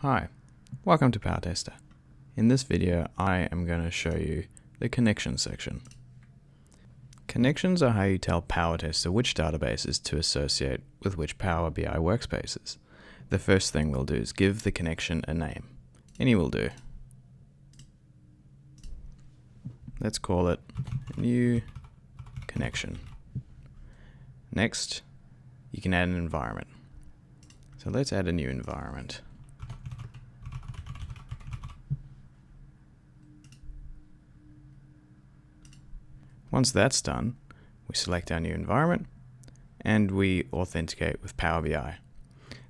Hi, welcome to PowerTester. In this video, I am going to show you the connections section. Connections are how you tell PowerTester which databases to associate with which Power BI workspaces. The first thing we'll do is give the connection a name. Any will do. Let's call it new connection. Next, you can add an environment. So let's add a new environment. Once that's done, we select our new environment and we authenticate with Power BI.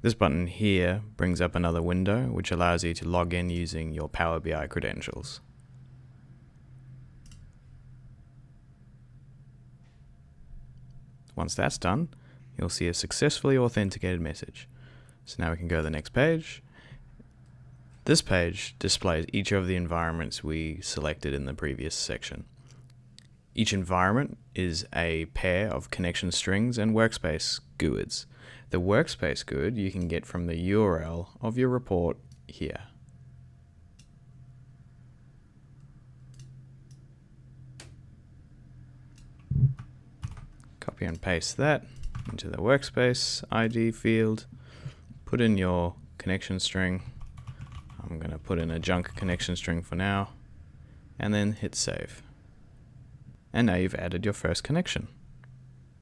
This button here brings up another window which allows you to log in using your Power BI credentials. Once that's done, you'll see a successfully authenticated message. So now we can go to the next page. This page displays each of the environments we selected in the previous section. Each environment is a pair of connection strings and workspace GUIDs. The workspace GUID you can get from the URL of your report here. Copy and paste that into the workspace ID field. Put in your connection string. I'm going to put in a junk connection string for now, and then hit save. And now you've added your first connection.